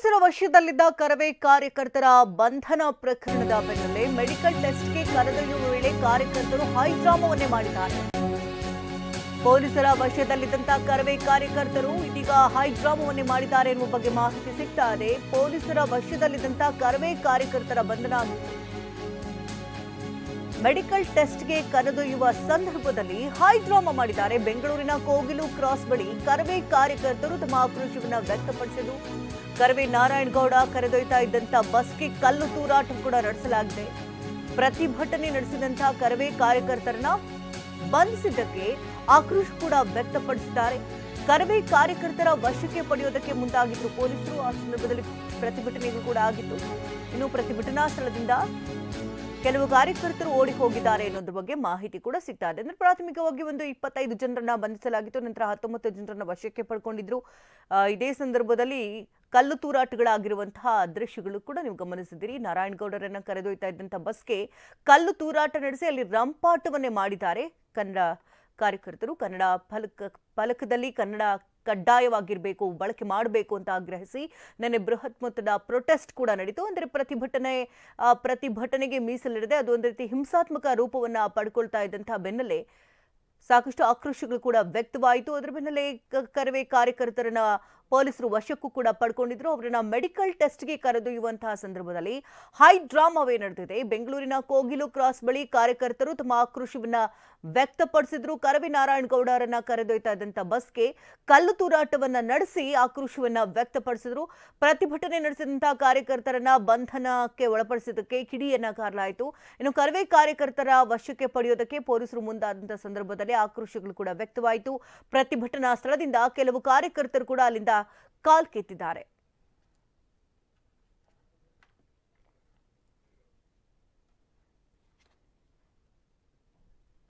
ಪೊಲೀಸರ ವಶದಲ್ಲಿದ್ದ ಕರವೇ ಕಾರ್ಯಕರ್ತರ ಬಂಧನ ಪ್ರಕರಣದ ಬೆನ್ನಲ್ಲೇ ಮೆಡಿಕಲ್ ಟೆಸ್ಟ್ಗೆ ಕರೆದೊಯ್ಯುವ ವೇಳೆ ಕಾರ್ಯಕರ್ತರು ಹೈಡ್ರಾಮಾವನ್ನೇ ಮಾಡಿದ್ದಾರೆ. ಪೊಲೀಸರ ವಶದಲ್ಲಿದ್ದಂತ ಕರವೇ ಕಾರ್ಯಕರ್ತರು ಇದೀಗ ಹೈಡ್ರಾಮಾವನ್ನೇ ಮಾಡಿದ್ದಾರೆ ಎನ್ನುವ ಬಗ್ಗೆ ಮಾಹಿತಿ ಸಿಗ್ತಾ ಇದೆ. ಪೊಲೀಸರ ವಶದಲ್ಲಿದ್ದಂತ ಕರವೇ ಕಾರ್ಯಕರ್ತರ ಬಂಧನ ಮೆಡಿಕಲ್ ಟೆಸ್ಟ್ಗೆ ಕರೆದೊಯ್ಯುವ ಸಂದರ್ಭದಲ್ಲಿ ಹೈಡ್ರಾಮಾ ಮಾಡಿದ್ದಾರೆ. ಬೆಂಗಳೂರಿನ ಕೋಗಿಲು ಕ್ರಾಸ್ ಬಳಿ ಕರವೇ ಕಾರ್ಯಕರ್ತರು ತಮ್ಮ ಆಕ್ರೋಶವನ್ನು ವ್ಯಕ್ತಪಡಿಸಿದರು. ಕರವೇ ನಾರಾಯಣಗೌಡ ಕರೆದೊಯ್ತಾ ಇದ್ದಂತ ಬಸ್ಗೆ ಕಲ್ಲು ತೂರಾಟ ಕೂಡ ನಡೆಸಲಾಗಿದೆ. ಪ್ರತಿಭಟನೆ ನಡೆಸಿದಂತಹ ಕರವೇ ಕಾರ್ಯಕರ್ತರನ್ನ ಬಂಧಿಸಿದ್ದಕ್ಕೆ ಆಕ್ರೋಶ ಕೂಡ ವ್ಯಕ್ತಪಡಿಸಿದ್ದಾರೆ. ಕರವೇ ಕಾರ್ಯಕರ್ತರ ವಶಕ್ಕೆ ಪಡೆಯೋದಕ್ಕೆ ಮುಂದಾಗಿದ್ರು ಪೊಲೀಸರು. ಆ ಸಂದರ್ಭದಲ್ಲಿ ಪ್ರತಿಭಟನೆಗಳು ಕೂಡ ಆಗಿತ್ತು. ಇನ್ನು ಪ್ರತಿಭಟನಾ ಸ್ಥಳದಿಂದ ಕೆಲವು ಕಾರ್ಯಕರ್ತರು ಓಡಿ ಹೋಗಿದ್ದಾರೆ ಅನ್ನೋದ್ರ ಬಗ್ಗೆ ಮಾಹಿತಿ ಕೂಡ ಸಿಗ್ತಾ ಇದೆ. ಅಂದ್ರೆ ಪ್ರಾಥಮಿಕವಾಗಿ ಒಂದು 25 ಜನರನ್ನ ಬಂಧಿಸಲಾಗಿತ್ತು. ನಂತರ 19 ಜನರನ್ನ ವಶಕ್ಕೆ ಪಡ್ಕೊಂಡಿದ್ರು. ಇದೇ ಸಂದರ್ಭದಲ್ಲಿ ಕಲ್ಲು ತೂರಾಟಗಳಾಗಿರುವಂತಹ ದೃಶ್ಯಗಳು ಕೂಡ ನೀವು ಗಮನಿಸಿದಿರಿ. ನಾರಾಯಣಗೌಡರನ್ನ ಕರೆದೊಯ್ತಾ ಇದ್ದಂತಹ ಬಸ್ಗೆ ಕಲ್ಲು ತೂರಾಟ ನಡೆಸಿ ಅಲ್ಲಿ ರಂಪಾಟವನ್ನೇ ಮಾಡಿದ್ದಾರೆ ಕನ್ನಡ ಕಾರ್ಯಕರ್ತರು. ಕನ್ನಡ ಫಲಕದಲ್ಲಿ ಕನ್ನಡ ಕಡ್ಡಾಯವಾಗಿರಬೇಕು, ಬಳಕೆ ಮಾಡಬೇಕು ಅಂತ ಆಗ್ರಹಿಸಿ ನೆನ್ನೆ ಬೃಹತ್ ಮೊತ್ತದ ಪ್ರೊಟೆಸ್ಟ್ ಕೂಡ ನಡೀತು. ಅಂದರೆ ಪ್ರತಿಭಟನೆಗೆ ಮೀಸಲಿಡದೆ ಅದು ಒಂದು ರೀತಿ ಹಿಂಸಾತ್ಮಕ ರೂಪವನ್ನ ಪಡ್ಕೊಳ್ತಾ ಇದ್ದಂತಹ ಬೆನ್ನಲ್ಲೇ ಸಾಕಷ್ಟು ಆಕ್ರೋಶಗಳು ಕೂಡ ವ್ಯಕ್ತವಾಯಿತು. ಅದರ ಬೆನ್ನಲ್ಲೇ ಕರವೇ ಕಾರ್ಯಕರ್ತರನ್ನ ಪೊಲೀಸರು ವಶಕ್ಕೂ ಕೂಡ ಪಡ್ಕೊಂಡಿದ್ರು. ಅವರನ್ನ ಮೆಡಿಕಲ್ ಟೆಸ್ಟ್ಗೆ ಕರೆದೊಯ್ಯುವಂತಹ ಸಂದರ್ಭದಲ್ಲಿ ಹೈ ಡ್ರಾಮಾವೇ ನಡೆದಿದೆ. ಬೆಂಗಳೂರಿನ ಕೋಗಿಲು ಕ್ರಾಸ್ ಬಳಿ ಕಾರ್ಯಕರ್ತರು ತಮ್ಮ ಆಕ್ರೋಶವನ್ನ ವ್ಯಕ್ತಪಡಿಸಿದ್ರು. ಕರವೇ ನಾರಾಯಣಗೌಡರನ್ನ ಕರೆದೊಯ್ತಾ ಇದ್ದಂತ ಬಸ್ಗೆ ಕಲ್ಲು ತೂರಾಟವನ್ನ ನಡೆಸಿ ಆಕ್ರೋಶವನ್ನ ವ್ಯಕ್ತಪಡಿಸಿದ್ರು. ಪ್ರತಿಭಟನೆ ನಡೆಸಿದಂತಹ ಕಾರ್ಯಕರ್ತರನ್ನ ಬಂಧನಕ್ಕೆ ಒಳಪಡಿಸಿದ್ದಕ್ಕೆ ಕಿಡಿಯನ್ನ ಕಾರಲಾಯಿತು. ಇನ್ನು ಕರವೇ ಕಾರ್ಯಕರ್ತರ ವಶಕ್ಕೆ ಪಡೆಯೋದಕ್ಕೆ ಪೊಲೀಸರು ಮುಂದಾದಂತಹ ಸಂದರ್ಭದಲ್ಲಿ ಆಕ್ರೋಶಗಳು ಕೂಡ ವ್ಯಕ್ತವಾಯಿತು. ಪ್ರತಿಭಟನಾ ಸ್ಥಳದಿಂದ ಕೆಲವು ಕಾರ್ಯಕರ್ತರು ಕೂಡ ಅಲ್ಲಿಂದ ಕಾಲ್ ಕಿತ್ತಿದ್ದಾರೆ.